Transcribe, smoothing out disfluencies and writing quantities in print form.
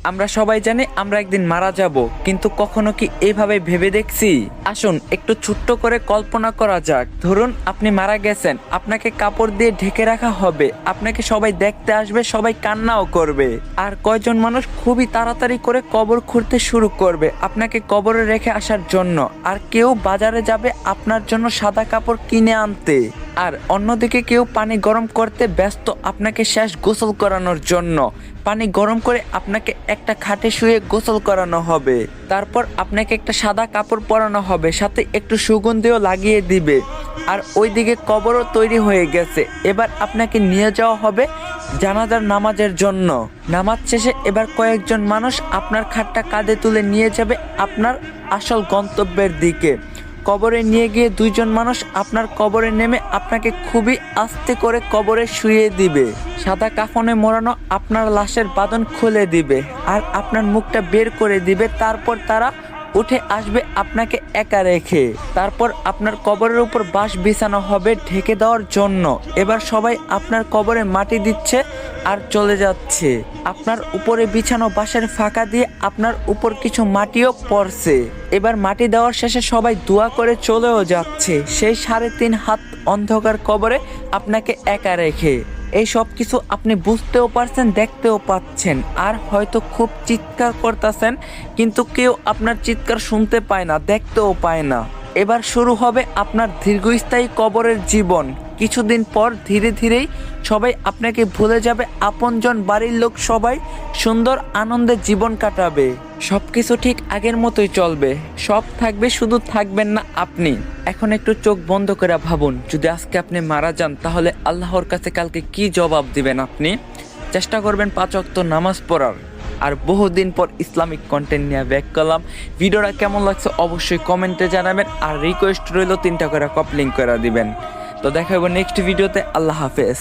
আমরা সবাই জানি আমরা একদিন মারা যাব, কিন্তু কখনো কি এইভাবে ভেবে দেখছি? আসুন একটু ছোট্ট করে কল্পনা করা যাক। ধরুন আপনি মারা গেছেন, আপনাকে কাপড় দিয়ে ঢেকে রাখা হবে, আপনাকে সবাই দেখতে আসবে, সবাই কান্নাও করবে। আর কয়জন মানুষ খুবই তাড়াতাড়ি করে কবর খুঁড়তে শুরু করবে আপনাকে কবরে রেখে আসার জন্য। আর কেউ বাজারে যাবে আপনার জন্য সাদা কাপড় কিনে আনতে। আর অন্যদিকে কেউ পানি গরম করতে ব্যস্ত আপনাকে শেষ গোসল করানোর জন্য। পানি গরম করে আপনাকে একটা খাটে শুয়ে গোসল করানো হবে। তারপর আপনাকে একটা সাদা কাপড় পরানো হবে, সাথে একটু সুগন্ধিও লাগিয়ে দিবে। আর ওইদিকে কবরও তৈরি হয়ে গেছে। এবার আপনাকে নিয়ে যাওয়া হবে জানাজার নামাজের জন্য। নামাজ শেষে এবার কয়েকজন মানুষ আপনার খাটটা কাঁধে তুলে নিয়ে যাবে আপনার আসল গন্তব্যের দিকে। কবরে নিয়ে গিয়ে দুইজন মানুষ আপনার কবরে নেমে আপনাকে খুবই আস্তে করে কবরে শুইয়ে দিবে। সাদা কাফনে মোড়ানো আপনার লাশের বাঁধন খুলে দিবে আর আপনার মুখটা বের করে দিবে। তারপর তারা উঠে আসবে আপনাকে একা রেখে। তারপর আপনার কবরের উপর বাঁশ বিছানো হবে ঢেকে দেওয়ার জন্য। এবার সবাই আপনার কবরে মাটি দিচ্ছে আর চলে যাচ্ছে। আপনার উপরে বিছানো বাঁশের ফাঁকা দিয়ে আপনার উপর কিছু মাটিও পড়ছে। এবার মাটি দেওয়ার শেষে সবাই দোয়া করে চলেও যাচ্ছে সেই 3.5 হাত অন্ধকার কবরে আপনাকে একা রেখে। এই সব কিছু আপনি বুঝতেও পারছেন, দেখতেও পাচ্ছেন, আর হয়তো খুব চিৎকার করতেছেন, কিন্তু কেউ আপনার চিৎকার শুনতে পায় না, দেখতেও পায় না। এবার শুরু হবে আপনার দীর্ঘস্থায়ী কবরের জীবন। কিছুদিন পর ধীরে ধীরেই সবাই আপনাকে ভুলে যাবে, আপনজন বাড়ির লোক সবাই সুন্দর আনন্দে জীবন কাটাবে। সবকিছু ঠিক আগের মতোই চলবে, সব থাকবে, শুধু থাকবেন না আপনি। এখন একটু চোখ বন্ধ করে ভাবুন, যদি আজকে আপনি মারা যান তাহলে আল্লাহর কাছে কালকে কি জবাব দিবেন আপনি? চেষ্টা করবেন 5 ওয়াক্ত নামাজ পড়ার। আর বহুদিন পর ইসলামিক কন্টেন্ট নিয়ে ব্যাক করলাম। ভিডিওটা কেমন লাগছে অবশ্যই কমেন্টে জানাবেন, আর রিকোয়েস্ট রইল 3টা করে কপলিং করে দিবেন। তো দেখা হবে নেক্সট ভিডিওতে। আল্লাহ হাফেজ।